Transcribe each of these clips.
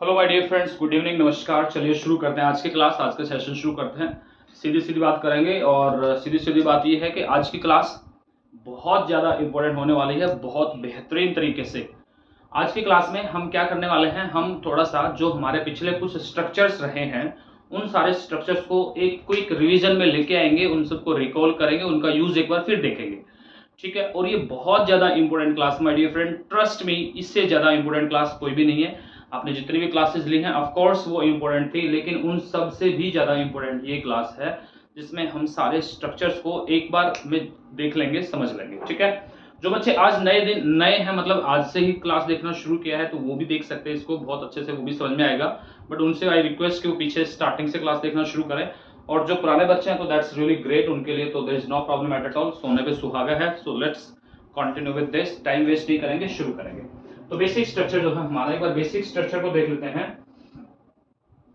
Hello my dear friends, good evening, नमस्कार। चलिए शुरू करते हैं आज की क्लास। आज का सेशन शुरू करते हैं। सीधी सीधी बात करेंगे और सीधी सीधी बात ये है कि आज की क्लास बहुत ज़्यादा इंपॉर्टेंट होने वाली है, बहुत बेहतरीन तरीके से। आज की क्लास में हम क्या करने वाले हैं, हम थोड़ा सा जो हमारे पिछले कुछ स्ट्रक्चर्स रहे हैं उन सारे स्ट्रक्चर्स को एक क्विक रिवीजन में लेके आएंगे, उन सबको रिकॉल करेंगे, उनका यूज एक बार फिर देखेंगे। ठीक है, और ये बहुत ज़्यादा important class my dear friend, trust me, इससे ज़्यादा इंपॉर्टेंट क्लास कोई भी नहीं है। आपने जितनी भी क्लासेस ली हैं ऑफ कोर्स वो इंपॉर्टेंट थी, लेकिन उन सब से भी ज़्यादा इंपॉर्टेंट ये क्लास है जिसमें हम सारे स्ट्रक्चर्स को एक बार में देख लेंगे, समझ लेंगे। ठीक है, जो बच्चे आज नए हैं, मतलब आज से ही क्लास देखना शुरू किया है, तो वो भी देख सकते हैं इसको बहुत अच्छे से, वो भी समझ में आएगा। बट उनसे आई रिक्वेस्ट कि वो पीछे स्टार्टिंग से क्लास देखना शुरू करें। और जो पुराने बच्चे हैं तो दैट्स रियली ग्रेट, उनके लिए तो there is no problem at all, सोने पे सुहागा है। So let's continue with this, time waste नहीं करेंगे, शुरू करेंगे। तो बेसिक स्ट्रक्चर जो है हमारा, एक बार बेसिक स्ट्रक्चर को देख लेते हैं।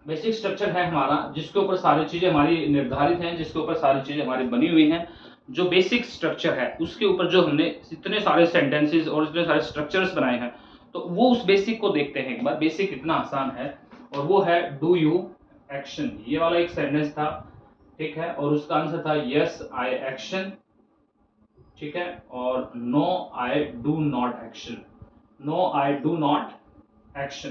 बेसिक स्ट्रक्चर है हमारा जिसके ऊपर सारी चीजें हमारी निर्धारित हैं, जिसके ऊपर सारी चीजें हमारी बनी हुई हैं। जो बेसिक स्ट्रक्चर है उसके ऊपर जो हमने इतने सारे सेंटेंसेस और इतने सारे स्ट्रक्चर्स बनाए हैं, तो वो उस बेसिक को देखते हैं एक बार। बेसिक इतना आसान है और वो है डू यू एक्शन। ये वाला एक सेंटेंस था, ठीक है, और उसका आंसर था यस आई एक्शन। ठीक है, और no I do not action. No I do not action.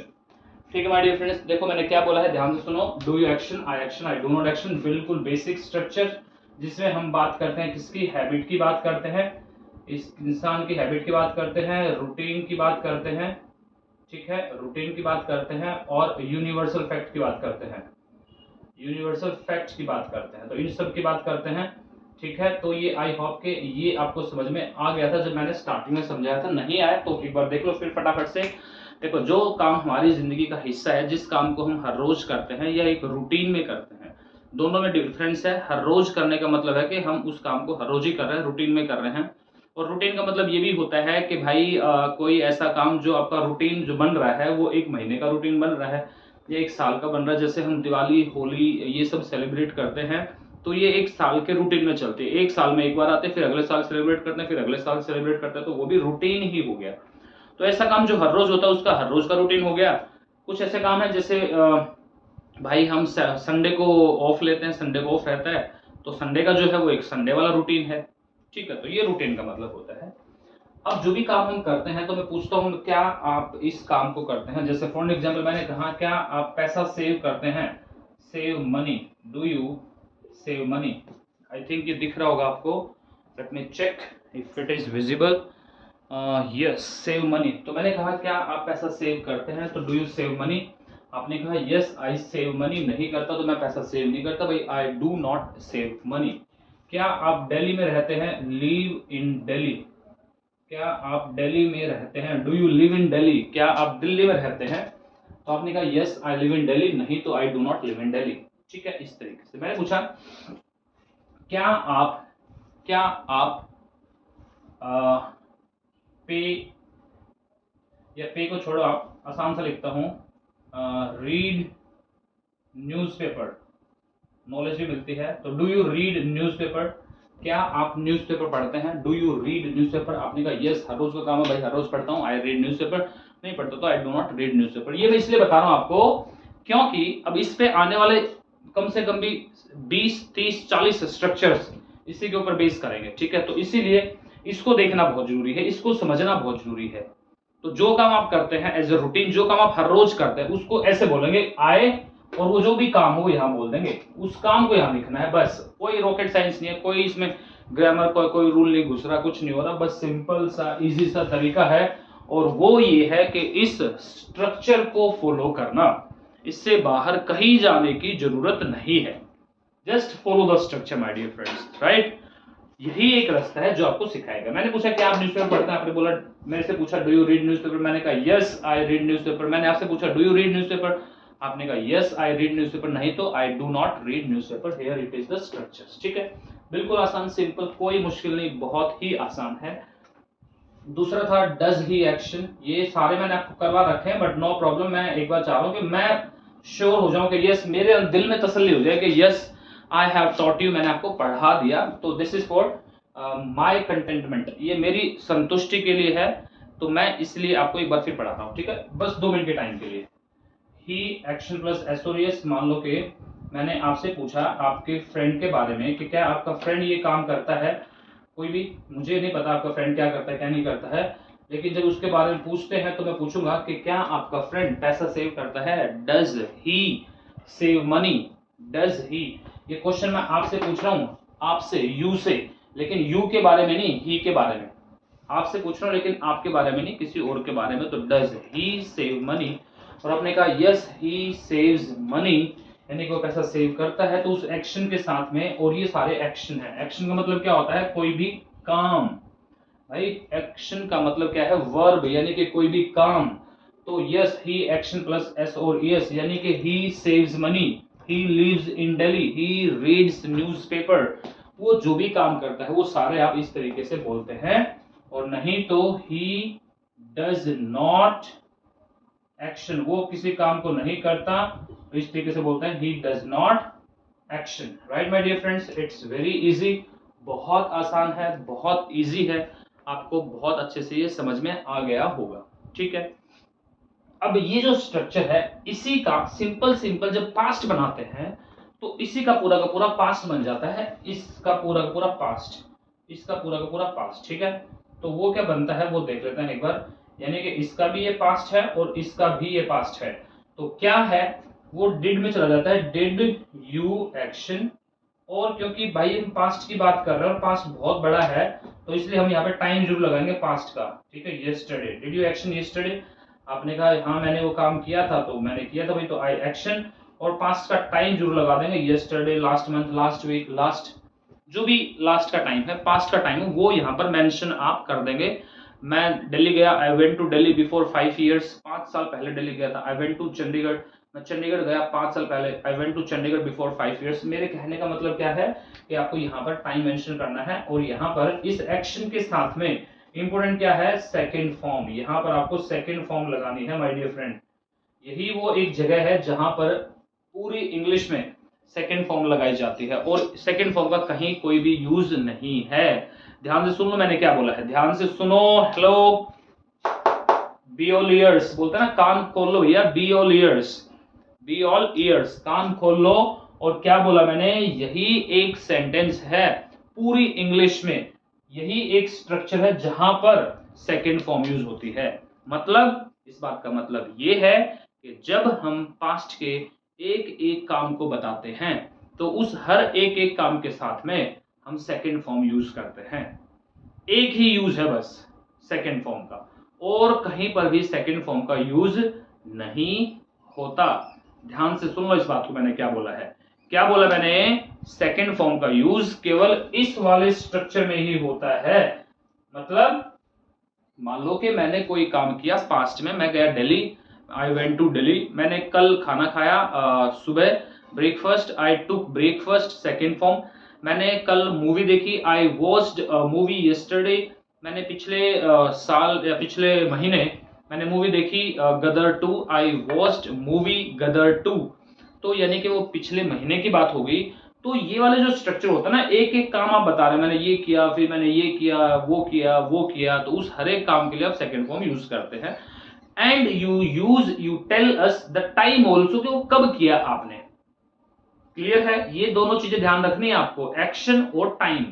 ठीक है माय डियर फ्रेंड्स, देखो मैंने क्या बोला है, ध्यान से सुनो। Do you action, I action, I do not action, बिल्कुल बेसिक स्ट्रक्चर जिसमें हम बात करते हैं किसकी, हैबिट की बात करते हैं, इस इंसान की हैबिट की बात करते हैं, रूटीन की बात करते हैं। ठीक है, रूटीन की बात करते हैं और यूनिवर्सल फैक्ट की बात करते हैं। यूनिवर्सल फैक्ट की बात करते हैं, तो इन सब की बात करते हैं। ठीक है, तो ये आई होप के ये आपको समझ में आ गया था जब मैंने स्टार्टिंग में समझाया था। नहीं आया तो एक बार देख लो फिर फटाफट से। देखो, जो काम हमारी जिंदगी का हिस्सा है, जिस काम को हम हर रोज करते हैं या एक रूटीन में करते हैं, दोनों में डिफरेंस है। हर रोज करने का मतलब है कि हम उस काम को हर रोज ही कर रहे हैं, रूटीन में कर रहे हैं। और रूटीन का मतलब ये भी होता है कि भाई कोई ऐसा काम जो आपका रूटीन जो बन रहा है वो एक महीने का रूटीन बन रहा है या एक साल का बन रहा है। जैसे हम दिवाली, होली ये सब सेलिब्रेट करते हैं, तो ये एक साल के रूटीन में चलते हैं। एक साल में एक बार आते हैं, फिर अगले साल सेलिब्रेट करते हैं, फिर अगले साल सेलिब्रेट करते हैं, तो वो भी रूटीन ही हो गया। तो ऐसा काम जो हर रोज होता है उसका हर रोज का रूटीन हो गया। कुछ ऐसे काम है जैसे भाई हम संडे को ऑफ लेते हैं, संडे को ऑफ रहता है, तो संडे का जो है वो एक संडे वाला रूटीन है। ठीक है, तो ये रूटीन का मतलब होता है। अब जो भी काम हम करते हैं तो मैं पूछता हूँ क्या आप इस काम को करते हैं। जैसे फॉर एग्जाम्पल मैंने कहा क्या आप पैसा सेव करते हैं, save money, do you save money. I think ये दिख रहा होगा आपको, let me check if it is visible. Yes, save money. तो मैंने कहा क्या आप पैसा सेव करते हैं, तो डू यू सेव मनी। आपने कहा यस आई सेव मनी, नहीं करता तो मैं पैसा सेव नहीं करता भाई, I do not save money. क्या आप दिल्ली में रहते हैं, लिव इन दिल्ली। क्या आप दिल्ली में रहते हैं, do you live in Delhi. क्या आप दिल्ली में रहते हैं, तो आपने कहा yes I live in Delhi, नहीं तो I do not live in Delhi. ठीक है, इस तरीके से मैंने पूछा क्या आप पे, या पे को छोड़ो, आप आसान सा लिखता हूं, रीड न्यूज़पेपर, नॉलेज भी मिलती है। तो डू यू रीड न्यूज़पेपर, क्या आप न्यूज़पेपर पढ़ते हैं, डू यू रीड न्यूज़पेपर। आपने कहा यस हर रोज का काम है भाई, हर रोज पढ़ता हूँ, आई रीड न्यूज़पेपर। नहीं पढ़ता तो I do not read newspaper. ये मैं इसलिए बता रहा हूँ आपको क्योंकि अब इस पे आने वाले कम से कम भी 20, 30, 40 स्ट्रक्चर्स इसी के ऊपर बेस करेंगे। ठीक है, तो इसीलिए इसको देखना बहुत जरूरी है, इसको समझना बहुत जरूरी है। तो जो काम आप करते हैं एज ए रूटीन, जो काम आप हर रोज करते हैं उसको ऐसे बोलेंगे आए, और वो जो भी काम हो यहाँ बोल देंगे, उस काम को यहाँ लिखना है बस। कोई रॉकेट साइंस नहीं है, कोई इसमें ग्रामर कोई रूल नहीं घुस रहा, कुछ नहीं हो रहा, बस सिंपल सा इजी सा तरीका है। और वो ये है कि इस स्ट्रक्चर को फॉलो करना, इससे बाहर कहीं जाने की जरूरत नहीं है। Just follow the structure my dear friends, right. यही एक रास्ता है जो आपको सिखाएगा। मैंने पूछा क्या आप न्यूज़पेपर पढ़ते हैं, आपने बोला, मेरे से पूछा डू यू रीड न्यूज़पेपर, मैंने कहा यस आई रीड न्यूज़पेपर। मैंने आपसे पूछा डू यू रीड न्यूज़पेपर, आपने कहा यस आई रीड न्यूज़पेपर, नहीं तो I do not read newspaper. Here it is the structures. ठीक है, बिल्कुल आसान, सिंपल, कोई मुश्किल नहीं, बहुत ही आसान है। दूसरा था डज ही एक्शन। ये सारे मैंने आपको करवा रखे हैं बट नो प्रॉब्लम, मैं एक बार चाह रहा हूँ कि मैं श्योर हो जाऊं कि यस, मेरे दिल में तसल्ली हो जाए कि yes I have taught you, मैंने आपको पढ़ा दिया, तो this is for my contentment, ये मेरी संतुष्टि के लिए है। तो मैं इसलिए आपको एक बार फिर पढ़ाता हूँ। ठीक है, बस 2 मिनट के टाइम के लिए। ही एक्शन प्लस एस और एस। मान लो कि मैंने आपसे पूछा आपके फ्रेंड के बारे में कि क्या आपका फ्रेंड ये काम करता है, कोई भी, मुझे नहीं पता आपका फ्रेंड क्या करता है क्या नहीं करता है, लेकिन जब उसके बारे में पूछते हैं तो मैं पूछूंगा कि क्या आपका फ्रेंड पैसा सेव करता है, does he save money, does ही। ये क्वेश्चन मैं आपसे पूछ रहा हूं, आपसे, यू से, लेकिन यू के बारे में नहीं, ही के बारे में आपसे पूछ रहा हूं, लेकिन आपके बारे में नहीं, किसी और के बारे में। तो डज ही सेव मनी, और आपने कहा यस ही सेव्स मनी, यानी कि वो पैसा सेव करता है। तो उस एक्शन के साथ में, और ये सारे एक्शन है, एक्शन का मतलब क्या होता है, कोई भी काम भाई। एक्शन का मतलब क्या है, वर्ब, यानी कि कोई भी काम। तो yes he action plus S और यस, यानी कि he saves money, he lives in Delhi, he reads newspaper. वो जो भी काम करता है वो सारे आप इस तरीके से बोलते हैं। और नहीं तो ही डज नॉट एक्शन, वो किसी काम को नहीं करता, तो इस तरीके से बोलते हैं he does not action. Right my dear friends, it's very easy, बहुत आसान है, बहुत इजी है, आपको बहुत अच्छे से ये समझ में आ गया होगा। ठीक है, अब ये जो स्ट्रक्चर है इसी का सिंपल सिंपल जब पास्ट बनाते हैं तो इसी का पूरा पास्ट बन जाता है, इसका पूरा पास्ट, इसका पूरा पास्ट। ठीक है, तो वो क्या बनता है वो देख लेते हैं एक बार, यानी कि इसका भी ये पास्ट है और इसका भी ये पास्ट है। तो क्या है, वो डिड में चला जाता है, डिड यू एक्शन। और क्योंकि भाई हम पास्ट की बात कर रहे हैं और पास्ट बहुत बड़ा है, तो इसलिए हम यहाँ पे टाइम जरूर लगाएंगे पास्ट का। ठीक है, yesterday, did you action yesterday, आपने कहा हाँ मैंने वो काम किया था, तो मैंने किया था भाई, तो आई एक्शन। और पास्ट का टाइम जरूर लगा देंगे, yesterday, last month, last week, last, जो भी लास्ट का टाइम है, पास्ट का टाइम है, वो यहाँ पर मेंशन आप कर देंगे। मैं दिल्ली गया, I went to Delhi before 5 years, 5 साल पहले दिल्ली गया था। आई वेंट टू चंडीगढ़, मैं चंडीगढ़ गया 5 साल पहले। I went to Chandigarh before 5 years। मेरे कहने का मतलब क्या है कि आपको यहाँ पर टाइम मेंशन करना है, और यहाँ पर इस एक्शन के साथ में इंपोर्टेंट क्या है, सेकंड फॉर्म। यहाँ पर आपको सेकंड फॉर्म लगानी है माय डियर फ्रेंड। यही वो एक जगह है जहां पर पूरी इंग्लिश में सेकंड फॉर्म लगाई जाती है, और सेकंड फॉर्म का कहीं कोई भी यूज नहीं है। ध्यान से सुन लो मैंने क्या बोला है, ध्यान से सुनो। हेलो, बी ऑल ईयर्स बोलते हैं ना, कान खोल लो भैया, be all ears, be all ears, कान खोल लो। और क्या बोला मैंने, यही एक सेंटेंस है पूरी इंग्लिश में, यही एक स्ट्रक्चर है जहां पर सेकंड फॉर्म यूज होती है। मतलब इस बात का मतलब ये है कि जब हम पास्ट के एक एक काम को बताते हैं तो उस हर एक एक काम के साथ में हम सेकंड फॉर्म यूज करते हैं। एक ही यूज है बस सेकंड फॉर्म का, और कहीं पर भी सेकंड फॉर्म का यूज नहीं होता। ध्यान से सुन लो इस बात को, मैंने क्या बोला है, क्या बोला मैंने, सेकंड फॉर्म का यूज केवल इस वाले स्ट्रक्चर में ही होता है। मतलब मान लो कि मैंने कोई काम किया पास्ट में, मैं गया Delhi, I went to Delhi, मैंने कल खाना खाया सुबह, breakfast, I took breakfast, second form. मैंने कल मूवी देखी, आई वॉच्ड मूवी यस्टरडे। मैंने पिछले साल या पिछले महीने मैंने मूवी देखी गदर 2, आई वॉच्ड मूवी गदर 2। तो यानी कि वो पिछले महीने की बात हो गई। तो ये वाले जो स्ट्रक्चर होता है ना, एक एक काम आप बता रहे हैं, मैंने ये किया, फिर मैंने ये किया, वो किया, वो किया, तो उस हर एक काम के लिए आप सेकंड फॉर्म यूज करते हैं। And you tell us the time also, कि वो कब किया आपने। क्लियर है, ये दोनों चीजें ध्यान रखनी है आपको, एक्शन और टाइम।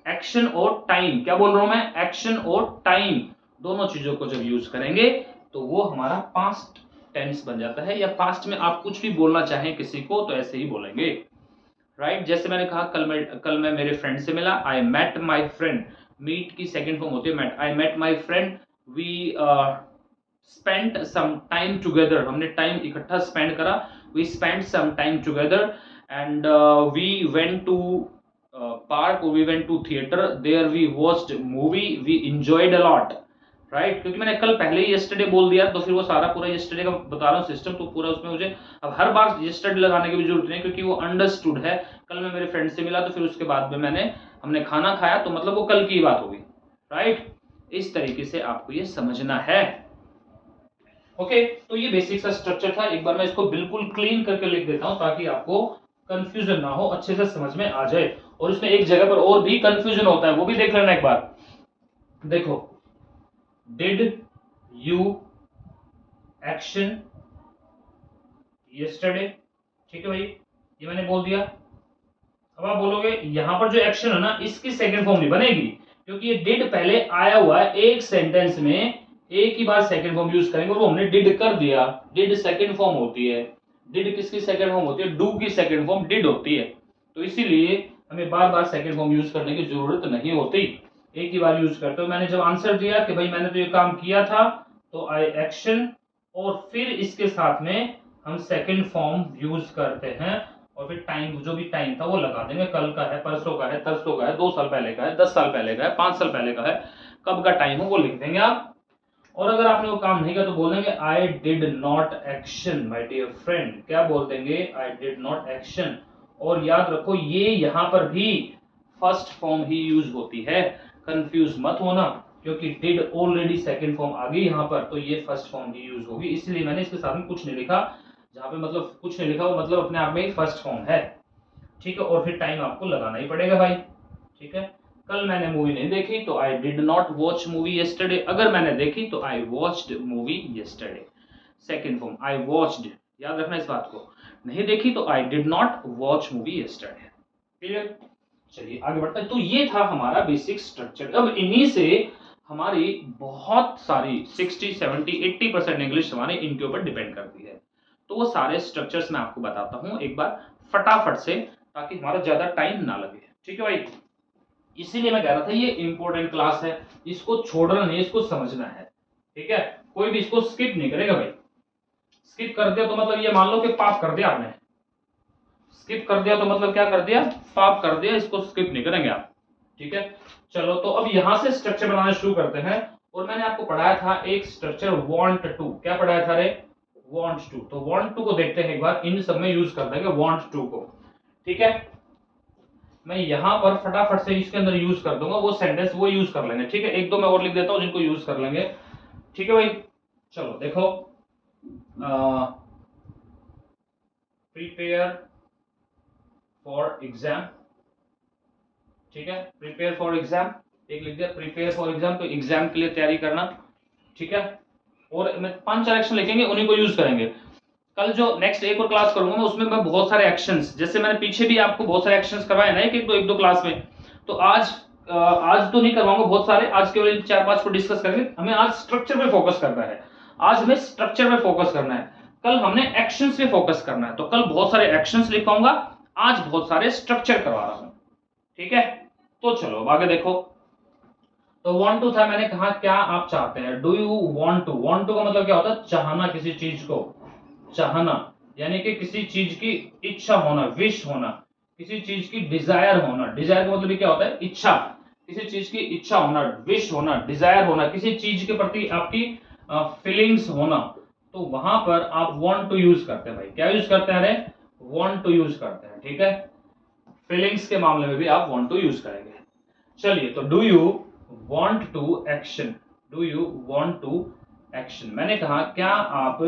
एक्शन और टाइम, क्या बोल रहा हूं मैं, एक्शन और टाइम, दोनों चीजों को जब यूज करेंगे तो वो हमारा पास्ट टेंस बन जाता है। या पास्ट में आप कुछ भी बोलना चाहें किसी को तो ऐसे ही बोलेंगे। राइट, जैसे मैंने कहा कल मैं मेरे फ्रेंड से मिला, I met my friend, meet की सेकेंड फॉर्म होती है met, I met my friend, we spent some time together, हमने टाइम इकट्ठा स्पेंड करा, we spent some time together, and we went to park, we went to theatre, there we watched movie, we enjoyed a lot. Right, क्योंकि मैंने कल पहले ही yesterday बोल दिया तो फिर वो सारा पूरा यस्टरडे का बता रहा हूँ सिस्टम, तो पूरा उसमें मुझे अब हर बार यस्टरडे लगाने की भी जरूरत नहीं, क्योंकि वो अंडरस्टूड है। कल मैं मेरे फ्रेंड से मिला तो फिर उसके बाद में हमने खाना खाया, तो मतलब वो कल की बात होगी। राइट, इस तरीके से आपको ये समझना है। ओके, तो ये बेसिक सा स्ट्रक्चर था। एक बार मैं इसको बिल्कुल क्लीन करके लिख देता हूं ताकि आपको कंफ्यूजन ना हो, अच्छे से समझ में आ जाए। और इसमें एक जगह पर और भी कंफ्यूजन होता है, वो भी देख लेना एक बार। देखो, डिड यू एक्शन yesterday, ठीक है भाई, ये मैंने बोल दिया। अब आप बोलोगे यहाँ पर जो एक्शन है ना इसकी सेकंड फॉर्म नहीं बनेगी, क्योंकि ये डिड पहले आया हुआ है एक सेंटेंस में, एक ही बार सेकंड फॉर्म यूज करेंगे और वो हमने डिड कर दिया। डिड सेकंड फॉर्म होती है, डिड किसकी सेकंड फॉर्म होती है, डू की सेकंड फॉर्म डिड होती है। तो इसीलिए हमें बार बार सेकंड फॉर्म यूज करने की जरूरत नहीं होती, एक ही बार यूज करते हो। मैंने जब आंसर दिया कि भाई मैंने तो ये काम किया था, तो आई एक्शन, और फिर इसके साथ में हम सेकंड फॉर्म यूज करते हैं, और फिर टाइम, जो भी टाइम था वो लगा देंगे, कल का है, परसों का है, तरसों का है, 2 साल पहले का है, 10 साल पहले का है, 5 साल पहले का है, कब का टाइम हो वो लिख देंगे आप। और अगर आपने वो काम नहीं किया तो बोल देंगे I did not action my dear friend. क्या बोल देंगे, आई डिड नॉट एक्शन। और याद रखो ये यहाँ पर भी फर्स्ट फॉर्म ही यूज होती है, कंफ्यूज मत होना, क्योंकि डिड ऑलरेडी सेकंड फॉर्म आ गई यहाँ पर, तो ये फर्स्ट फॉर्म ही यूज होगी, इसलिए मैंने इसके साथ में कुछ नहीं लिखा। जहाँ पे मतलब कुछ नहीं लिखा वो मतलब अपने आप में ही फर्स्ट फॉर्म है, ठीक है। और फिर टाइम आपको लगाना ही पड़ेगा भाई, ठीक है। कल मैंने मूवी नहीं देखी तो I did not watch movie yesterday, अगर मैंने देखी तो I watched movie yesterday, second form I watched, याद रखना इस बात को। नहीं देखी तो I did not watch movie yesterday, clear. चलिए आगे बढ़ते हैं। तो ये था हमारा बेसिक स्ट्रक्चर। अब इन्हीं से हमारी बहुत सारी 60, 70, 80% इंग्लिश हमारे इनके ऊपर डिपेंड करती है। तो वो सारे स्ट्रक्चर्स मैं आपको बताता हूं एक बार फटाफट से, ताकि हमारा ज्यादा टाइम ना लगे, ठीक है भाई। इसीलिए मैं कह रहा था ये इंपॉर्टेंट क्लास है, इसको छोड़ना नहीं, इसको समझना है, ठीक है। कोई भी इसको स्किप नहीं करेगा भाई, स्किप कर दिया तो मतलब ये मान लो कि पाप कर दिया आपने, स्किप कर दिया तो मतलब क्या कर दिया, पाप कर दिया, इसको स्किप नहीं करेंगे आप, ठीक है। चलो तो अब यहां से स्ट्रक्चर बनाना शुरू करते हैं। और मैंने आपको पढ़ाया था एक स्ट्रक्चर वांट टू, क्या पढ़ाया था रे, वांट टू। तो वांट टू को देखते हैं एक बार, इन सब में यूज कर देंगे वांट टू को, ठीक है। मैं यहां पर फटाफट से इसके अंदर यूज कर दूंगा, वो सेंटेंस वो यूज कर लेंगे, ठीक है। एक दो मैं और लिख देता हूं जिनको यूज कर लेंगे, ठीक है भाई। चलो देखो, प्रिपेयर फॉर एग्जाम, ठीक है, प्रिपेयर फॉर एग्जाम एक लिख दिया, प्रिपेयर फॉर एग्जाम, तो एग्जाम के लिए तैयारी करना, ठीक है। और मैं 5-4 एक्शन लिखेंगे, उन्हीं को यूज करेंगे। कल जो नेक्स्ट एक और क्लास करूंगा मैं, उसमें मैं बहुत सारे एक्शंस, जैसे मैंने पीछे भी आपको बहुत सारे एक्शंस करवाए ना, एक दो क्लास में, तो आज तो नहीं करवाऊंगा बहुत सारे, आज केवल 4-5 को डिस्कस करेंगे। हमें आज स्ट्रक्चर पे फोकस करना है, आज हमें स्ट्रक्चर पे फोकस करना है, कल हमने एक्शंस पे फोकस करना है। तो कल बहुत सारे एक्शंस लिखाऊंगा, आज बहुत सारे स्ट्रक्चर करवा रहा हूं, ठीक है। तो चलो अब आगे देखो। तो वांट टू था, मैंने कहा क्या आप चाहते हैं, do you want to. Want to का मतलब क्या होता है, चाहना किसी चीज को, चाहना यानी कि किसी चीज की इच्छा होना, विश होना, किसी चीज की डिजायर होना। डिजायर का मतलब क्या होता है, इच्छा, किसी चीज की इच्छा होना, विश होना, डिजायर होना, किसी चीज के प्रति आपकी फीलिंग्स होना। तो वहां पर आप वांट टू यूज करते हैं भाई, क्या यूज करते हैं, अरे वांट टू यूज करते हैं, ठीक है। फीलिंग्स के मामले में भी आप वांट टू यूज करेंगे। चलिए तो do you want to action, do you want to action. मैंने कहा क्या आप,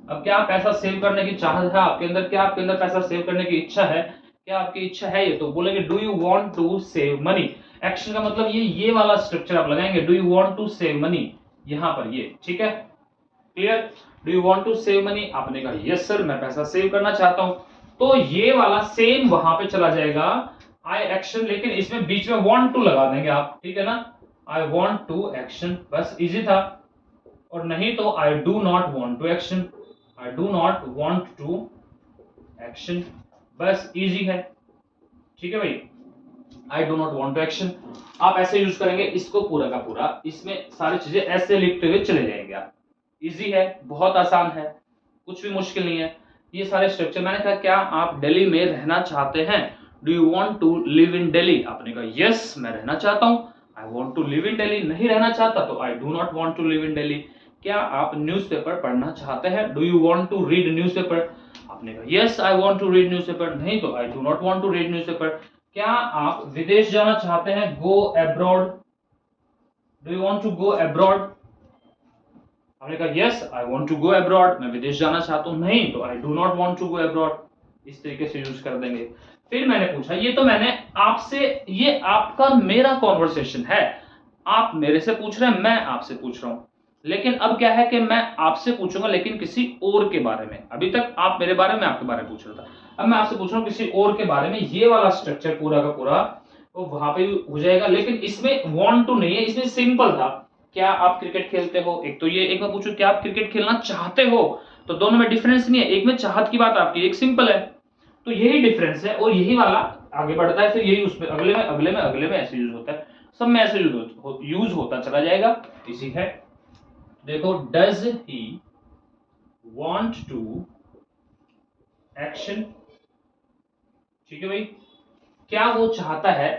अब क्या पैसा सेव करने की चाहत है आपके अंदर, क्या आपके अंदर पैसा सेव करने की इच्छा है, क्या आपकी इच्छा है ये, तो बोलेंगे do you want to save money. Action का मतलब ये वाला स्ट्रक्चर आप लगाएंगे, do you want to save money, यहां पर ये, ठीक है, clear. Do you want to save money, आपने कहा यस सर मैं पैसा सेव करना चाहता हूं, तो ये वाला सेम वहां पे चला जाएगा आई एक्शन, लेकिन इसमें बीच में वांट टू लगा देंगे आप, ठीक है ना, आई वांट टू एक्शन, बस इजी था। और नहीं तो I do not want to action, I do not want to action, बस इजी है, ठीक है भाई, I do not want to action. आप ऐसे यूज करेंगे इसको पूरा का पूरा, इसमें सारी चीजें ऐसे लिखते हुए चले जाएंगे आप, इजी है, बहुत आसान है, कुछ भी मुश्किल नहीं है। ये सारे स्ट्रक्चर, मैंने कहा क्या आप दिल्ली में रहना चाहते हैं, do you want to live in Delhi, आपने कहा यस मैं रहना चाहता हूं, I want to live in Delhi. नहीं रहना चाहता तो I do not want to live in Delhi. क्या आप न्यूज़पेपर पढ़ना चाहते हैं, do you want to read newspaper, आपने कहा yes I want to read newspaper. नहीं तो I do not want to read newspaper. क्या आप विदेश जाना चाहते हैं, go abroad, do you want to go abroad, हमने कहा yes I want to go abroad, मैं विदेश जाना चाहता हूं। नहीं तो I do not want to go abroad, इस तरीके से यूज कर देंगे। फिर मैंने पूछा, ये तो मैंने आपसे, ये आपका मेरा कॉन्वर्सेशन है, आप मेरे से पूछ रहे हैं, मैं आपसे पूछ रहा हूं, लेकिन अब क्या है कि मैं आपसे पूछूंगा लेकिन किसी और के बारे में। अभी तक आप मेरे बारे में, आपके बारे में पूछ रहा था, अब मैं आपसे पूछ रहा हूँ किसी और के बारे में। ये वाला स्ट्रक्चर पूरा का पूरा तो वहां पे हो जाएगा, लेकिन इसमें वांट टू नहीं है, इसमें सिंपल था। क्या आप क्रिकेट खेलते हो, एक तो ये, एक मैं पूछूं क्या आप क्रिकेट खेलना चाहते हो, तो दोनों में डिफरेंस नहीं है, एक में चाहत की बात आपकी, एक सिंपल है। तो यही डिफरेंस है, और यही वाला आगे बढ़ता है, फिर यही उसमें अगले में अगले में अगले में ऐसे यूज होता है, सब में ऐसे यूज होता चला जाएगा। इसी है, देखो, does he want to action, ठीक है भाई, क्या वो चाहता है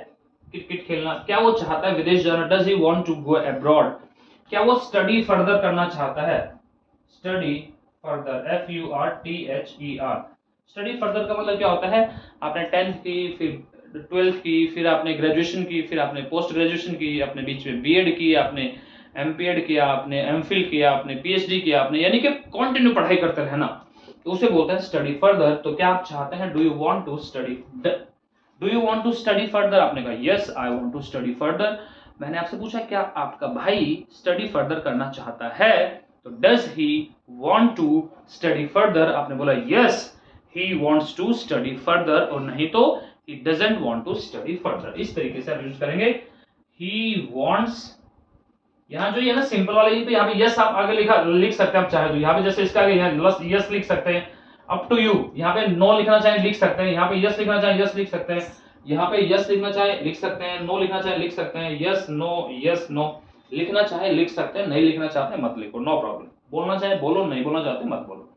क्रिकेट खेलना, क्या वो चाहता है विदेश जाना, does he want to go abroad, क्या वो स्टडी फर्दर करना चाहता है, study further, FURTHER। Study further का मतलब क्या होता है, आपने 10th की, फिर 12th की, फिर आपने ग्रेजुएशन की, फिर आपने पोस्ट ग्रेजुएशन की, आपने बीच में बीएड की, आपने एमपीएड किया, आपने एमफिल किया, आपने पीएचडी किया, आपने यानी कि कंटिन्यू पढ़ाई करते रहना, तो उसे बोलते हैं स्टडी फर्दर। तो क्या आप चाहते हैं, do you want to study, do you want to study further, आपने कहा yes I want to study further. मैंने आपसे पूछा क्या आपका भाई स्टडी फर्दर करना चाहता है, तो does he want to study further, आपने बोला yes he wants to study further, और नहीं तो he doesn't want to study further. इस तरीके से आप यूज करेंगे, ही वांट्स, यहाँ जो ये ना सिंपल वाला, ये तो यहाँ पे यस आप आगे लिख सकते हैं आप चाहे तो, यहाँ पे जैसे इसका आगे यस लिख सकते हैं, अप टू यू। यहाँ पे नो लिखना चाहे लिख सकते हैं, यहाँ पे यस लिखना चाहे यस लिख सकते हैं, यहाँ पे यस लिखना चाहे लिख सकते हैं, नो लिखना चाहे लिख सकते हैं, यस नो लिखना चाहे लिख सकते हैं, नहीं लिखना चाहते मत लिखो, नो प्रॉब्लम। बोलना चाहे बोलो, नहीं बोलना चाहते मत बोलो।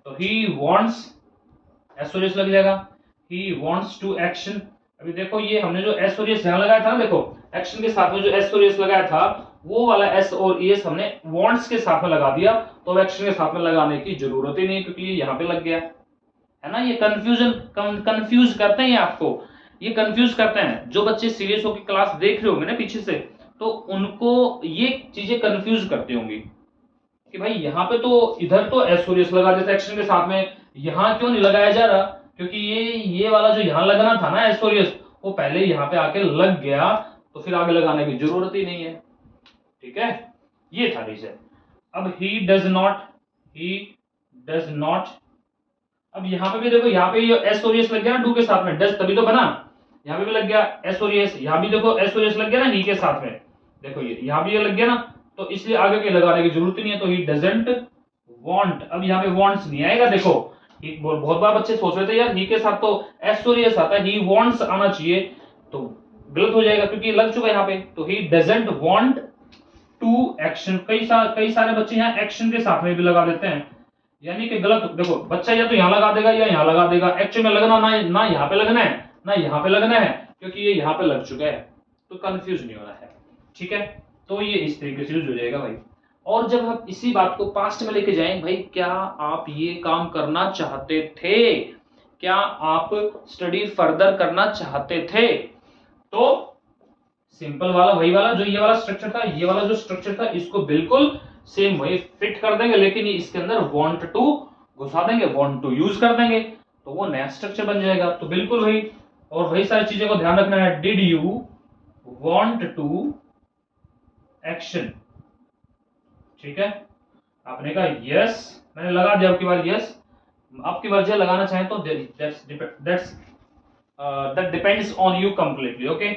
तो ही वांट्स, एसओरियस लग जाएगा, ही वांट्स टू एक्शन। अभी देखो ये हमने जो एसओरियस यहाँ लगाया था ना, देखो एक्शन के साथ में जो एसओरियस लगाया था, वो वाला एस और ईएस हमने वांट्स के साथ में लगा दिया, तो एक्शन के साथ में लगाने की जरूरत ही नहीं, क्योंकि ये यहाँ पे लग गया है ना। ये कंफ्यूज करते हैं, आपको ये कंफ्यूज करते हैं। जो बच्चे सीरियस होकर क्लास देख रहे होंगे ना पीछे से, तो उनको ये चीजें कंफ्यूज करती होंगी कि भाई यहाँ पे तो इधर तो एसओरियस लगा देता एक्शन के साथ में, यहाँ क्यों नहीं लगाया जा रहा, क्योंकि ये वाला जो यहाँ लगना था ना एसओरियस, वो पहले यहाँ पे आके लग गया, तो फिर आगे लगाने की जरूरत ही नहीं है, ठीक है, ये था रीजन। अब ही डज नॉट, अब यहाँ पे भी देखो, यहाँ पे एसओरियस लग गया ना डू के साथ में, डज तभी तो बना, यहाँ पे भी लग गया एसओरियस, यहाँ भी देखो एसओरियस लग गया ना ही के साथ में, देखो ये यहाँ भी ये लग गया ना, तो इसलिए आगे के लगाने की जरूरत ही नहीं है, तो ही डजंट वांट। अब यहाँ पे वांट्स नहीं आएगा, देखो बहुत बार बच्चे सोच रहे थे यार ही के साथ तो एसओरियस आता है, ही वांट्स आना चाहिए, तो गलत हो जाएगा क्योंकि लग चुका है यहाँ पे, तो he doesn't want to action. कई सारे बच्चे यहाँ एक्शन के साथ में भी लगा देते हैं, यानी कि गलत। देखो बच्चा या तो यहाँ लगा देगा या यहाँ लगा देगा, एक्चुअल में लगना ना यहाँ पे लगना है ना यहाँ पे लगना है, क्योंकि ये यहाँ पे लग चुका है, तो कंफ्यूज नहीं होना है, ठीक है। तो ये इस तरीके से यूज हो जाएगा भाई। और जब हम इसी बात को पास्ट में लेके जाएं, भाई क्या आप ये काम करना चाहते थे, क्या आप स्टडी फर्दर करना चाहते थे, तो सिंपल वाला वही वाला जो ये वाला स्ट्रक्चर था, ये वाला जो स्ट्रक्चर था, इसको बिल्कुल सेम वही फिट कर देंगे, लेकिन इसके अंदर वांट टू घुसा देंगे, वांट टू यूज कर देंगे, तो वो नया स्ट्रक्चर बन जाएगा। तो बिल्कुल वही, और वही सारी चीजें को ध्यान रखना है। Did you want to action, ठीक है, आपने कहा यस, मैंने लगा दिया आपकी बार यस, आपकी बार लगाना चाहे तो that depends on you completely, okay.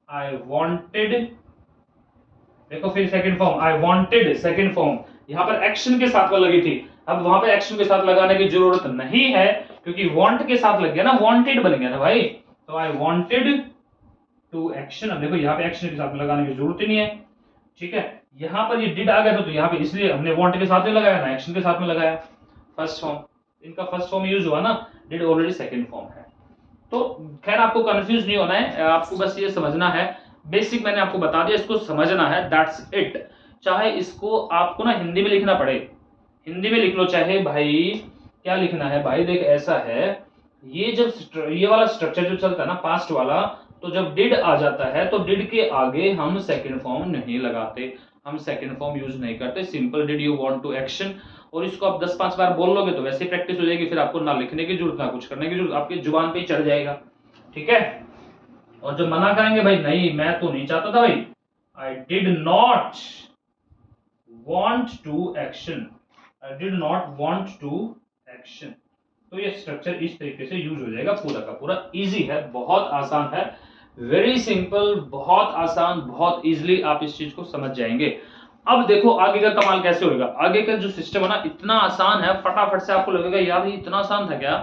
I wanted, देखो फिर second form, I wanted second form, यहां पर एक्शन के साथ में लगी थी, अब वहां पे एक्शन के साथ लगाने की जरूरत नहीं है, क्योंकि वांट के साथ लग गया ना, वांटेड बन गया ना भाई, तो आई वांटेड टू एक्शन। अब देखो यहाँ पे एक्शन के साथ में लगाने की जरूरत ही नहीं है, ठीक है। यहाँ पर ये डिड आ गया था, तो यहाँ पे इसलिए हमने वांट के साथ में लगाया ना एक्शन के साथ में लगाया, फर्स्ट फॉर्म, इनका फर्स्ट फॉर्म यूज हुआ ना, डिड ऑलरेडी सेकंड फॉर्म है। तो खैर आपको कंफ्यूज नहीं होना है, आपको बस ये समझना है, बेसिक मैंने आपको बता दिया, इसको समझना है, दैट्स इट। चाहे इसको आपको ना हिंदी में लिखना पड़े, हिंदी में लिख लो, चाहे भाई क्या लिखना है भाई, देख ऐसा है, ये जब ये वाला स्ट्रक्चर जो चलता है ना पास्ट वाला, तो जब डिड आ जाता है तो डिड के आगे हम सेकंड फॉर्म नहीं लगाते, हम सेकंड फॉर्म यूज नहीं करते, simple did you want to action. और इसको आप 10-5 बार बोल लोगे तो वैसे प्रैक्टिस हो जाएगी, फिर आपको ना लिखने की जरूरत ना कुछ करने की जरूरत, आपकी जुबान पे ही चढ़ जाएगा, ठीक है। और जब मना करेंगे भाई नहीं मैं तो नहीं चाहता था भाई, I did not want to action, I did not want to action। तो ये स्ट्रक्चर इस तरीके से यूज हो जाएगा, पूरा का पूरा इजी है, बहुत आसान है, वेरी सिंपल, बहुत आसान, बहुत इजीली आप इस चीज को समझ जाएंगे। अब देखो आगे का कमाल कैसे होगा। आगे का जो सिस्टम है ना इतना आसान है, फटाफट से आपको लगेगा यार ये इतना आसान था क्या,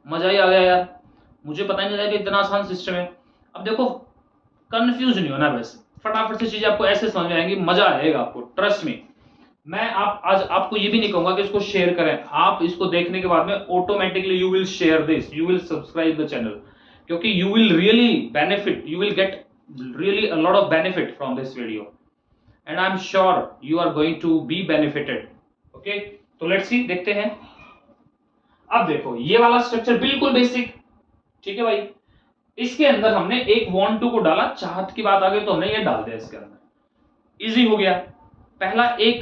मजा ही आ गया यार, मुझे पता ही नहीं लगा कि इतना आसान सिस्टम है। अब देखो कंफ्यूज नहीं होना, बस फटाफट से चीजें आपको ऐसे समझ में आएंगी, मजा आएगा आपको, ट्रस्ट मी। मैं आज आपको ये भी नहीं कहूंगा कि इसको शेयर करें, आप इसको देखने के बाद में automatically you will share this, you will subscribe the channel, क्योंकि you will really benefit, you will get really a lot of benefit from this video and I am sure you are going to be benefited. Okay, तो let's see, देखते हैं। अब देखो ये वाला structure बिल्कुल basic, ठीक है भाई, इसके अंदर हमने एक want to को डाला, चाहत की बात आ गई तो हमने ये डाल दिया इसके अंदर, इजी हो गया। पहला एक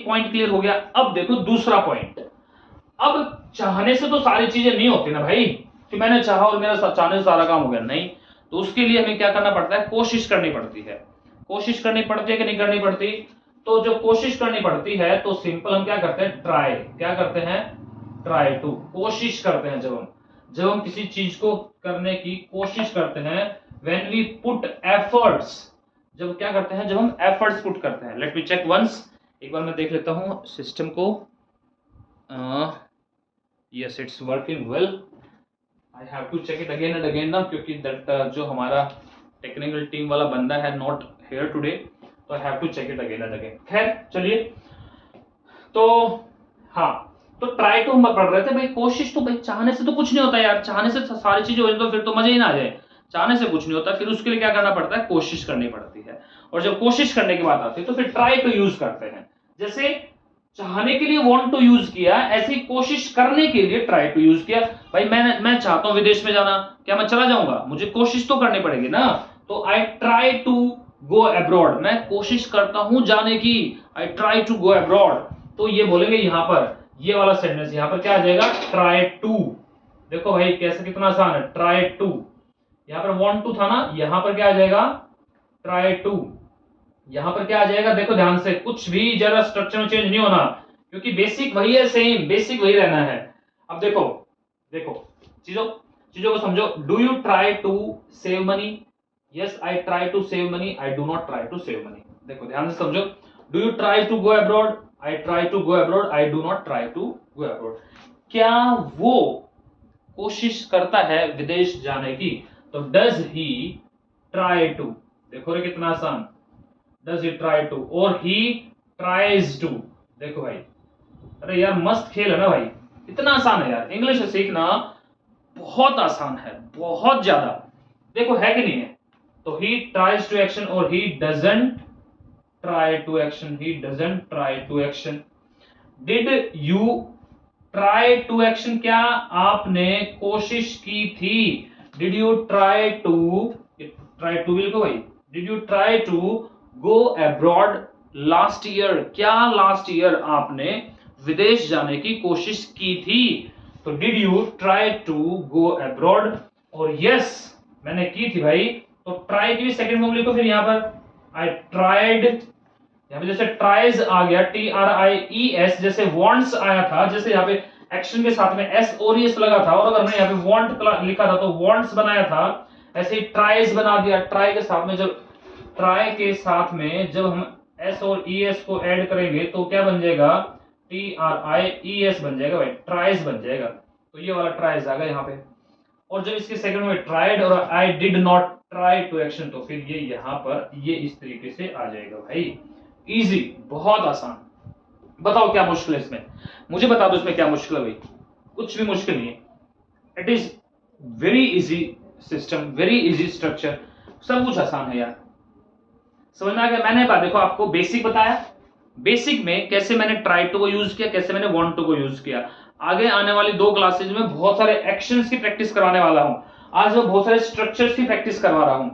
पॉइंट क्लियर हो गया। अब देखो दूसरा पॉइंट। अब चाहने से तो सारी चीजें नहीं होती ना भाई, कि मैंने चाहा और मेरा चाहने से सारा काम हो गया, नहीं। तो उसके लिए हमें क्या करना पड़ता है, कोशिश करनी पड़ती है। कोशिश करनी पड़ती है कि नहीं करनी पड़ती? तो जो कोशिश करनी पड़ती है तो सिंपल हम क्या करते हैं, ट्राई, क्या करते हैं, ट्राई टू, कोशिश करते हैं। जब हम किसी चीज को करने की कोशिश करते हैं, व्हेन वी पुट एफर्ट्स, जब क्या करते हैं, जब हम एफर्ट्स पुट करते हैं। लेट मी चेक वंस, एक बार मैं देख लेता हूं सिस्टम को। Yes, it's working well, I have to check it again and again ना, क्योंकि दैट जो हमारा टेक्निकल टीम वाला बंदा है नॉट हियर टुडे, तो I have to check it again and again. खैर चलिए, तो हाँ, तो ट्राई टू हम पढ़ रहे थे भाई। कोशिश तो भाई चाहने से तो कुछ नहीं होता यार, चाहने से सारी चीजें हो जाए तो फिर तो मजा ही ना आ जाए, चाहने से कुछ नहीं होता। फिर उसके लिए क्या करना पड़ता है, कोशिश करनी पड़ती है। और जब कोशिश करने की बात आती है तो फिर ट्राई टू यूज करते हैं। जैसे चाहने के लिए वांट टू यूज किया, ऐसी कोशिश करने के लिए ट्राई टू यूज किया। भाई मैं चाहता हूं विदेश में जाना, क्या मैं चला जाऊंगा? मुझे कोशिश तो करनी पड़ेगी ना। तो I try to go abroad, मैं कोशिश करता हूं जाने की, I try to go abroad. तो ये बोलेंगे यहां पर, ये वाला सेंटेंस यहां पर क्या आ जाएगा, ट्राई टू। देखो भाई कैसे, कितना आसान है, ट्राई टू। यहां पर वांट टू था ना, यहां पर क्या आ जाएगा, ट्राई टू। यहां पर क्या आ जाएगा, देखो ध्यान से, कुछ भी जरा स्ट्रक्चर में चेंज नहीं होना, क्योंकि बेसिक वही है, सेम बेसिक वही रहना है। अब देखो चीजों को समझो। Do you try to save money? Yes, I try to save money, I do not try to save money. देखो ध्यान से समझो। Do you try to go abroad? I try to go abroad, I do not try to go abroad. क्या वो कोशिश करता है विदेश जाने की? तो डज ही ट्राई टू, देखो रे कितना आसान, डज ही ट्राई टू, और ही ट्राइज टू। देखो भाई, अरे यार मस्त खेल है ना भाई, इतना आसान है यार, इंग्लिश सीखना बहुत आसान है, बहुत ज्यादा। देखो है कि नहीं है? तो ही ट्राइज टू एक्शन और he doesn't try to action, he doesn't try to action. Did you try to action, क्या आपने कोशिश की थी? डिड यू ट्राई टू लिखो भाई, did you try to go abroad last year, क्या लास्ट ईयर आपने विदेश जाने की कोशिश की थी? तो did you try to go abroad, और यस मैंने की थी भाई। तो ट्राई की भी सेकंड फॉर्म लिखो फिर यहां पर, आई ट्राइड। यहां पे जैसे ट्राइज आ गया, TRIES, जैसे वांट्स आया था, जैसे यहाँ पे एक्शन के साथ में SORES लगा था, और अगर मैं यहाँ पे वांट लिखा था तो वांट्स बनाया था, ऐसे ही ट्राइज बना दिया। ट्राई के साथ में जब हम S और ES को ऐड करेंगे तो क्या बन जाएगा, TRIES बन जाएगा भाई, ट्राइज बन जाएगा। तो ये वाला ट्राइज आ गया यहाँ पे। और जब इसके सेकंड में ट्राइड और I did not try to action, तो फिर ये यहाँ पर ये इस तरीके से आ जाएगा भाई। इजी, बहुत आसान। बताओ क्या मुश्किल है इसमें, मुझे बता दो इसमें क्या मुश्किल है भाई? कुछ भी मुश्किल नहीं है, it is very easy system, very easy structure, सब कुछ आसान है यार। समझ में आ गया? मैंने देखो आपको बेसिक बताया, बेसिक में कैसे मैंने ट्राई टू को यूज किया, कैसे मैंने वांट टू को यूज किया। आगे आने वाली 2 क्लासेज में बहुत सारे एक्शंस की प्रैक्टिस करवाने वाला हूं। आज मैं बहुत सारे स्ट्रक्चर्स की प्रैक्टिस करवा रहा हूं,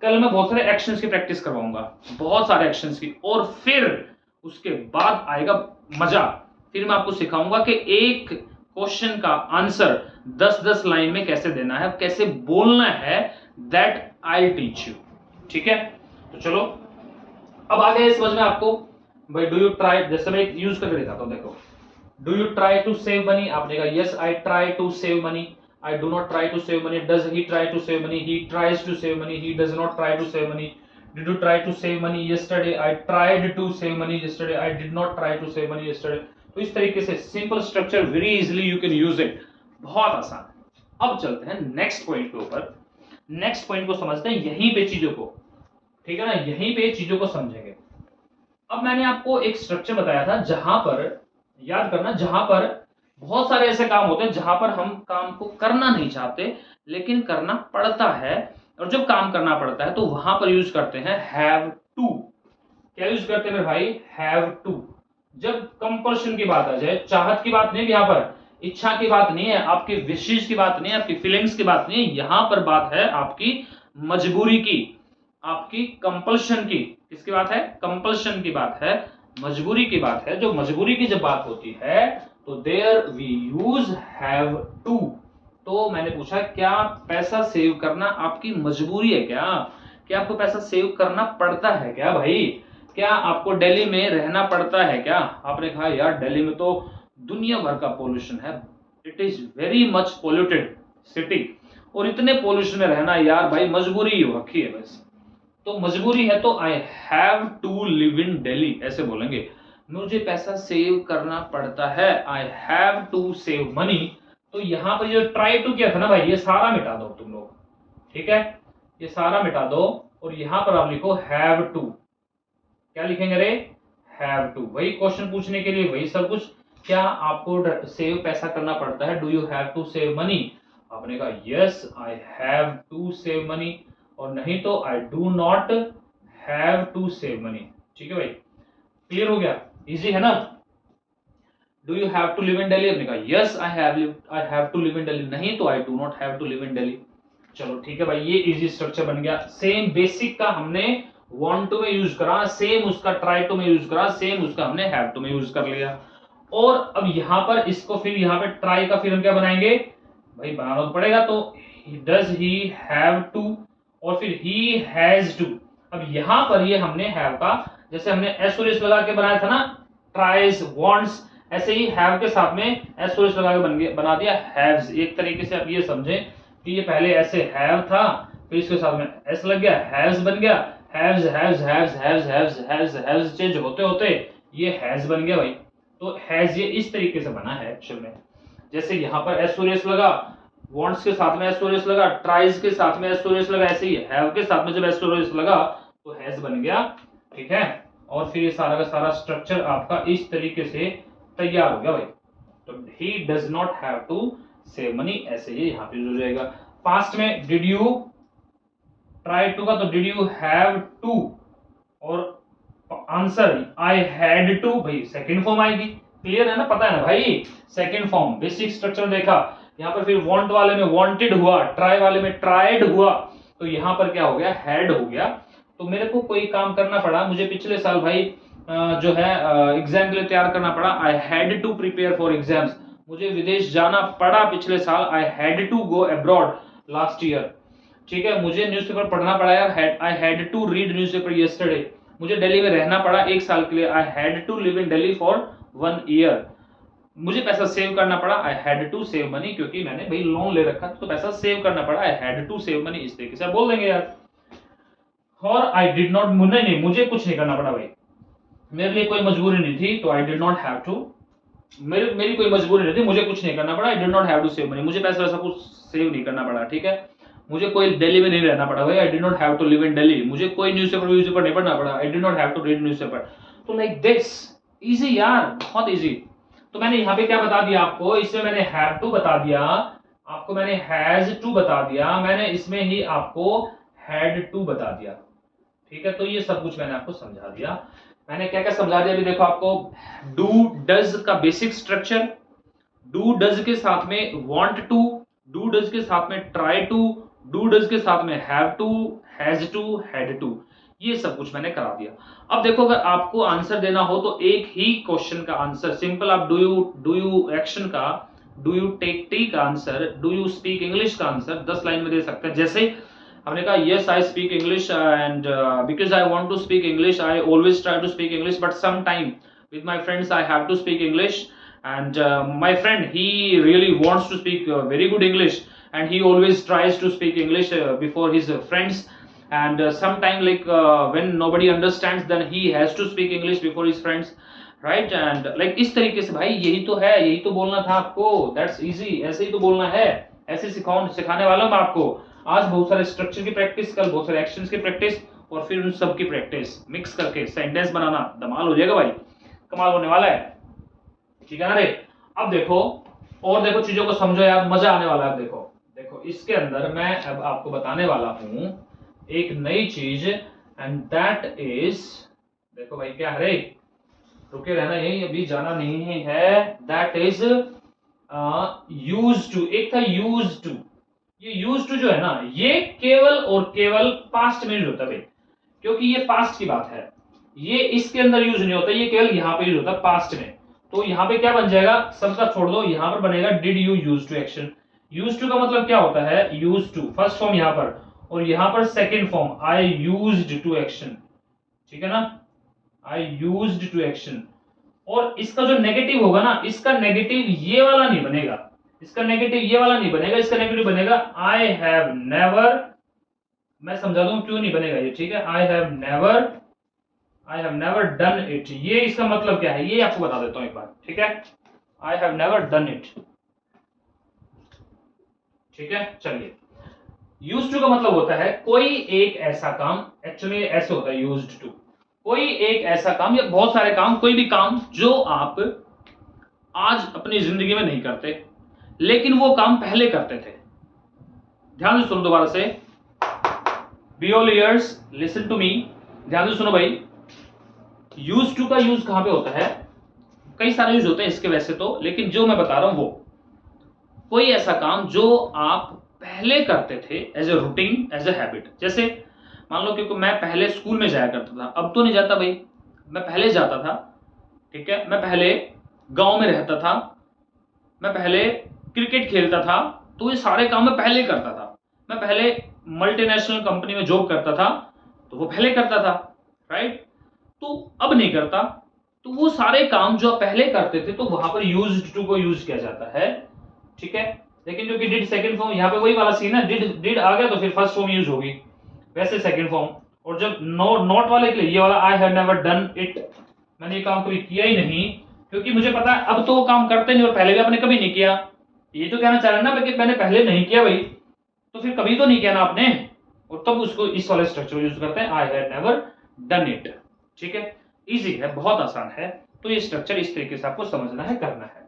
कल मैं बहुत सारे एक्शंस की प्रैक्टिस करवाऊंगा, बहुत सारे एक्शंस की। और फिर उसके बाद आएगा मजा, फिर मैं आपको सिखाऊंगा कि एक क्वेश्चन का आंसर 10-10 लाइन में कैसे देना है, कैसे बोलना है, दैट आई टीच यू। ठीक है, तो चलो अब आ गए समझ में आपको भाई डू यू ट्राई, जैसे मैं यूज करके दिखाता हूँ, देखो do you try to save money, आपने कहा yes I try to save money, I do not try to save money, does he try to save money, he tries to save money, he does not try to save money, did you try to save money yesterday, I tried to save money yesterday, I did not try to save money yesterday. तो इस तरीके से simple structure, very easily you can use it, बहुत आसान है। अब चलते हैं नेक्स्ट पॉइंट के ऊपर, नेक्स्ट पॉइंट को समझते हैं, यहीं पे चीजों को, ठीक है ना, यहीं पे चीजों को समझेंगे। अब मैंने आपको एक स्ट्रक्चर बताया था जहां पर, याद करना, जहां पर बहुत सारे ऐसे काम होते हैं जहां पर हम काम को करना नहीं चाहते लेकिन करना पड़ता है, और जब काम करना पड़ता है तो वहां पर यूज करते हैं हैव टू। क्या यूज करते हैं भाई? Have to. जब कंपल्शन की बात आ जाए, चाहत की बात नहीं, यहां पर इच्छा की बात नहीं है, आपकी विशेष की बात नहीं है, आपकी फीलिंग्स की बात नहीं है, यहां पर बात है आपकी मजबूरी की, आपकी कंपल्शन की। किसकी बात है? कंपल्शन की बात है, मजबूरी की बात है। जो मजबूरी की जब बात होती है तो there we use have to. तो मैंने पूछा क्या पैसा सेव करना आपकी मजबूरी है क्या? क्या आपको पैसा सेव करना पड़ता है क्या भाई? क्या आपको दिल्ली में रहना पड़ता है क्या? आपने कहा यार दिल्ली में तो दुनिया भर का पोल्यूशन है, it is very much polluted city, और इतने पोल्यूशन में रहना यार भाई मजबूरी हो रखी है बस। तो मजबूरी है तो I have to live in Delhi, ऐसे बोलेंगे, मुझे पैसा सेव करना पड़ता है, I have to save money. तो यहां पर जो ट्राई टू किया था ना भाई, ये सारा मिटा दो तुम लोग, ठीक है, ये सारा मिटा दो, और यहां पर आप लिखो हैव टू। क्या लिखेंगे रे? Have to. वही क्वेश्चन पूछने के लिए वही सब कुछ, क्या आपको सेव पैसा करना पड़ता है? Do you have to save money? आपने कहा yes I have to save money, और नहीं तो I do not have to save money. ठीक है भाई, क्लियर हो गया? इजी है ना? Do you have to live in Delhi? आपने कहा yes I have to live in Delhi, नहीं तो I do not have to live in Delhi. चलो ठीक है भाई, ये इजी स्ट्रक्चर बन गया। सेम बेसिक का हमने वांट टू में यूज करा, सेम उसका ट्राई टू में यूज करा, सेम उसका हमने हैव टू में यूज कर लिया। और अब यहां पर इसको फिर यहां पे ट्राई का फिर हम क्या बनाएंगे भाई? बनाना तो पड़ेगा, तो डज ही हैव टू, और फिर ही हैज टू। अब यहां पर ये हमने हैव का, जैसे हमने एस और एस लगा के बनाया था ना, ट्राइज वांट्स, ऐसे ही हैव के साथ में एस और एस लगा के बना दिया हैव्स। एक तरीके से आप ये समझें कि ये पहले ऐसे हैव था, फिर इसके साथ में एस लग गया, हैव्स बन गया, haves haves haves haves haves haves haves change होते होते ये हैज बन गया भाई। तो हैज ये इस तरीके से बना है एक्चुअल में, जैसे यहां पर एस और एस लगा, वांट्स के साथ में एस और एस लगा, ट्राइज के साथ में एस और एस लगा, ऐसे ही हैव के साथ में जब एस और एस लगा तो हैज बन गया, ठीक है। और फिर ये सारा का सारा स्ट्रक्चर आपका इस तरीके से तैयार हो गया भाई। तो he does not have to save money, ऐसे ही यहां पे हो जाएगा। पास्ट में डिड यू ट्राई टू का, तो डिड यू हैव टू, और आंसर आई हैड टू, भाई सेकंड फॉर्म आएगी। क्लियर है ना? पता है ना भाई, सेकंड फॉर्म, बेसिक स्ट्रक्चर देखा। यहां पर फिर वांट वाले में वांटेड हुआ, ट्राई वाले में ट्राइड हुआ, तो यहां पर क्या हो गया? हैड हो गया। तो मेरे को कोई काम करना पड़ा, मुझे पिछले साल भाई जो है एग्जाम के लिए तैयार करना पड़ा, I had to prepare for exams, मुझे विदेश जाना पड़ा पिछले साल, I had to go abroad last year, ठीक है। मुझे न्यूज़पेपर पढ़ना पड़ा यार, I had to read newspaper yesterday, मुझे दिल्ली में रहना पड़ा एक साल के लिए, I had to live in Delhi for 1 year, मुझे पैसा सेव करना पड़ा, I had to save money, क्योंकि मैंने भाई लोन ले रखा तो पैसा सेव करना पड़ा, I had to save money, इस तरीके से बोल देंगे यार। और आई डिड नॉट, नहीं मुझे कुछ नहीं करना पड़ा भाई, मेरे लिए कोई मजबूरी नहीं थी, तो I did not have to, मेरी कोई मजबूरी नहीं थी, मुझे कुछ नहीं करना पड़ा, I did not have to save money, मुझे पैसा वैसा कुछ सेव नहीं करना पड़ा, ठीक है। मुझे कोई दिल्ली में नहीं रहना पड़ा भाई, I did not have to live in Delhi, मुझे कोई न्यूज़पेपर नहीं पढ़ना पड़ा, I did not have to read newspaper. तो लाइक दिस, इजी यार, बहुत इजी। तो मैंने यहाँ पे क्या बता दिया आपको, इसमें मैंने हैव टू बता दिया आपको, मैंने हैज टू बता दिया, मैंने इसमें ही आपको हैड टू बता दिया, ठीक है। तो ये सब कुछ मैंने आपको समझा दिया। मैंने क्या क्या समझा दिया अभी देखो आपको, डू डज का बेसिक स्ट्रक्चर, डू डज के साथ में वांट टू, डू डज के साथ में ट्राई टू, डू डज के साथ में have to, has to, had to, ये सब कुछ मैंने करा दिया। अब देखो अगर आपको आंसर देना हो तो एक ही क्वेश्चन का आंसर सिंपल, आप डू यू एक्शन का, डू यू टेक टी का answer, do you speak English का आंसर 10 लाइन में दे सकते हैं। जैसे हमने कहा yes I speak English and because I want to speak English I always try to speak English but some time with my friends I have to speak English and my friend he really wants to speak very good English and he always tries to speak English before his friends and sometime like when nobody understands then he has to speak English before his friends right and like इस तरीके से भाई यही तो है, यही तो बोलना था आपको, that's easy, ऐसे ही तो बोलना है, ऐसे सिखाने वाला हूं मैं आपको। आज बहुत सारे स्ट्रक्चर की प्रैक्टिस, कल बहुत सारे एक्शंस की प्रैक्टिस और फिर उन सब की प्रैक्टिस मिक्स करके सेंटेंस बनाना, धमाल हो जाएगा भाई, कमाल होने वाला है, ठीक है ना रे। अब देखो और देखो चीजों को समझो यार, मजा आने वाला है। देखो देखो इसके अंदर मैं अब आपको बताने वाला हूं एक नई चीज एंड दैट इज, देखो भाई क्या है रे, रुके रहना यही, अभी जाना नहीं है। That is use to. एक था यूज टू, ये यूज टू जो है ना ये केवल और केवल पास्ट में यूज होता है भाई, क्योंकि ये पास्ट की बात है, ये इसके अंदर यूज नहीं होता, ये केवल यहां पे यूज होता है पास्ट में। तो यहां पे क्या बन जाएगा, सबका छोड़ दो, यहां पर बनेगा did you use to action. Use to का मतलब क्या होता है, यूज टू फर्स्ट फॉर्म यहां पर और यहां पर second form I used to action, ठीक है ना, आई यूज्ड टू एक्शन। और इसका जो नेगेटिव होगा ना, इसका नेगेटिव ये वाला नहीं बनेगा, इसका नेगेटिव ये वाला नहीं बनेगा, इसका नेगेटिव बनेगा आई हैव नेवर। मैं समझा दूं क्यों नहीं बनेगा ये, ठीक है, I have never done it. ये इसका मतलब क्या है ये आपको बता देता हूं एक बार, ठीक है, I have never done it, ठीक है। चलिए यूज्ड टू का मतलब होता है कोई एक ऐसा काम, एक्चुअली ऐसे होता है यूज्ड टू, कोई एक ऐसा काम या बहुत सारे काम, कोई भी काम जो आप आज अपनी जिंदगी में नहीं करते लेकिन वो काम पहले करते थे। ध्यान से सुनो दोबारा से, be all ears, listen to me, ध्यान से सुनो भाई। यूज टू का यूज कहां पे होता है, कई सारे यूज होते हैं इसके वैसे तो, लेकिन जो मैं बता रहा हूं वो कोई ऐसा काम जो आप पहले करते थे as a routine, as a habit. जैसे मान लो क्योंकि मैं पहले स्कूल में जाया करता था, अब तो नहीं जाता भाई, मैं पहले जाता था, ठीक है, मैं पहले गांव में रहता था, मैं पहले क्रिकेट खेलता था, तो ये सारे काम मैं पहले करता था। मैं पहले मल्टीनेशनल कंपनी में जॉब करता था तो वो पहले करता था, राइट, तो अब नहीं करता। तो वो सारे काम जो आप पहले करते थे तो वहां पर यूज्ड टू को यूज किया जाता है, ठीक है। लेकिन जो कि डिड सेकंड फॉर्म, यहाँ पे वही वाला सीन है, डिड आ गया तो फिर फर्स्ट फॉर्म यूज होगी, वैसे सेकंड फॉर्म। और जब नॉट वाले के लिए ये वाला आई हैव नेवर डन इट, मैंने ये काम कभी किया ही नहीं, क्योंकि मुझे पता है अब तो वो काम करते नहीं और पहले भी आपने कभी नहीं किया। ये तो कहना चाह रहे हैं ना कि मैंने पहले नहीं किया भाई, तो फिर कभी तो नहीं किया ना आपने, और तब उसको इस वाले स्ट्रक्चर यूज करते हैं, आई हैव नेवर डन इट, ठीक है। इजी है, बहुत आसान है, तो ये स्ट्रक्चर इस तरीके से आपको समझना है, करना है।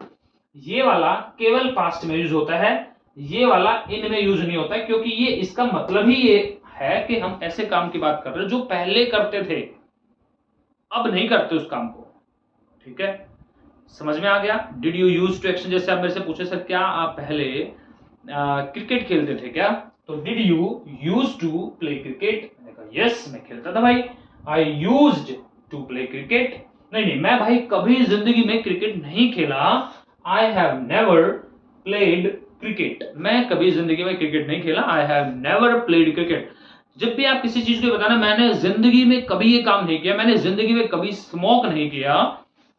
ये वाला केवल पास्ट में यूज होता है, ये वाला इन में यूज नहीं होता है, क्योंकि ये इसका मतलब ही ये है कि हम ऐसे काम की बात कर रहे हैं जो पहले करते थे, अब नहीं करते उस काम को, ठीक है। समझ में आ गया। Did you use to action, जैसे आप मेरे से पूछे सर क्या आप पहले क्रिकेट खेलते थे क्या, तो did you use to play cricket, मैंने कहा यस मैं खेलता था भाई, I used to play cricket. नहीं मैं भाई कभी जिंदगी में क्रिकेट नहीं खेला, I have never played cricket, मैं कभी जिंदगी में क्रिकेट नहीं खेला, I have never played cricket. जब भी आप किसी चीज को बताना मैंने जिंदगी में कभी ये काम नहीं किया, मैंने जिंदगी में कभी स्मोक नहीं किया,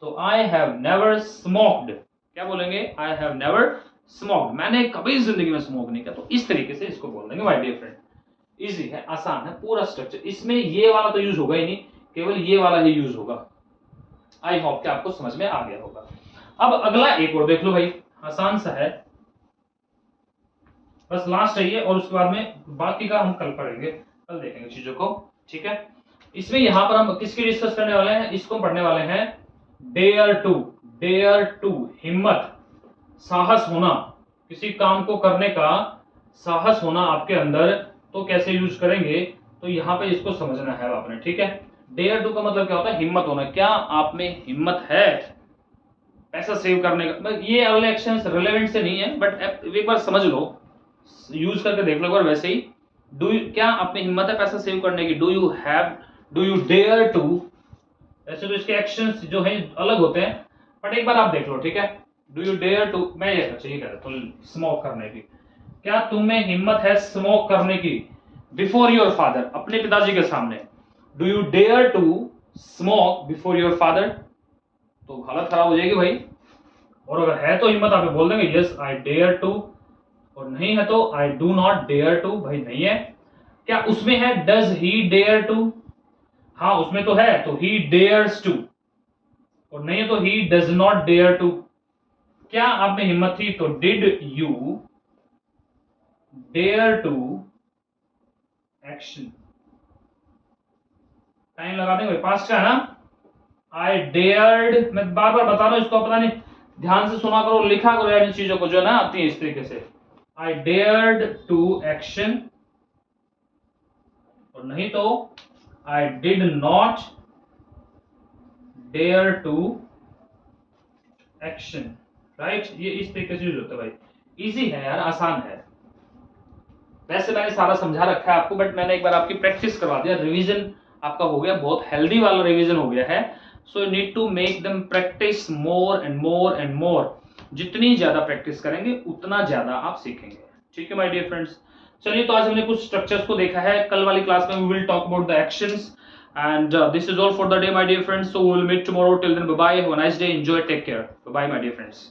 तो आई हैव नेवर स्मोक्ड, क्या बोलेंगे, आई हैव नेवर स्मोक्ड, मैंने कभी जिंदगी में स्मोक नहीं किया। तो इस तरीके से इसको बोल देंगे माय डियर फ्रेंड। इजी है, आसान है पूरा स्ट्रक्चर, इसमें ये वाला तो यूज होगा ही नहीं, केवल ये वाला ही यूज होगा। आई होप कि आपको समझ में आ गया होगा। अब अगला एक और देख लो भाई, आसान सा है, बस लास्ट है ये, और उसके बाद में बाकी का हम कल पढ़ेंगे, कल देखेंगे चीजों को, ठीक है। इसमें यहां पर हम किसकी डिस्कस करने वाले हैं, इसको पढ़ने वाले हैं डेयर टू, हिम्मत, साहस होना, किसी काम को करने का साहस होना आपके अंदर, तो कैसे यूज करेंगे, तो यहां पे इसको समझना है आपने, ठीक है। डेयर टू का मतलब क्या होता है, हिम्मत होना, क्या आप में हिम्मत है पैसा सेव करने का। ये अगले एक्शंस रिलेवेंट से नहीं है, बट एक बार समझ लो, यूज करके देख लो एक बार वैसे ही। क्या आप में हिम्मत है पैसा सेव करने की, डू यू डेयर टू। ऐसे तो इसके एक्शंस जो हैं अलग होते हैं, बट एक बार आप देख लो, ठीक है। डू यू डेयर टू, मैं ये चाहिए कह रहा तो स्मोक करने की, क्या तुम में हिम्मत है स्मोक करने की, बिफोर योर फादर, अपने पिताजी के सामने। Do you dare to smoke before your father? तो हालत खराब हो जाएगी भाई। और अगर है तो हिम्मत आप बोल देंगे यस आई डेयर टू, और नहीं है तो I do not dare to. भाई नहीं है। क्या उसमें है डज ही डेयर टू? हाँ उसमें तो है, तो ही डेयर्स टू। और नहीं है तो he does not dare to. क्या आप में हिम्मत थी तो did you dare to action. Time लगा देंगे, पास्ट का है ना। आई डेयर्ड, मैं बार बार बता रहा हूं इसको, पता नहीं ध्यान से सुना करो, लिखा करो यार इन चीजों को जो ना आती है इस तरीके से। आई डेयर्ड टू एक्शन, और नहीं तो I did not dare to action. Right, ये इस तरीके से यूज होता है भाई। इजी है यार, आसान है। वैसे मैंने सारा समझा रखा है आपको, बट मैंने एक बार आपकी प्रैक्टिस करवा दिया, रिवीजन आपका हो गया, बहुत हेल्दी वाला रिवीजन हो गया है। So you need to make them practice more and more and more. जितनी ज्यादा प्रैक्टिस करेंगे उतना ज्यादा आप सीखेंगे। ठीक है माय डियर फ्रेंड्स, चलिए तो आज हमने कुछ स्ट्रक्चर्स को देखा है। कल वाली क्लास में we will talk about the actions, and this is all for the day my dear friends, so we will meet tomorrow. Till then, bye bye, have a nice day, enjoy, take care, bye bye my dear friends.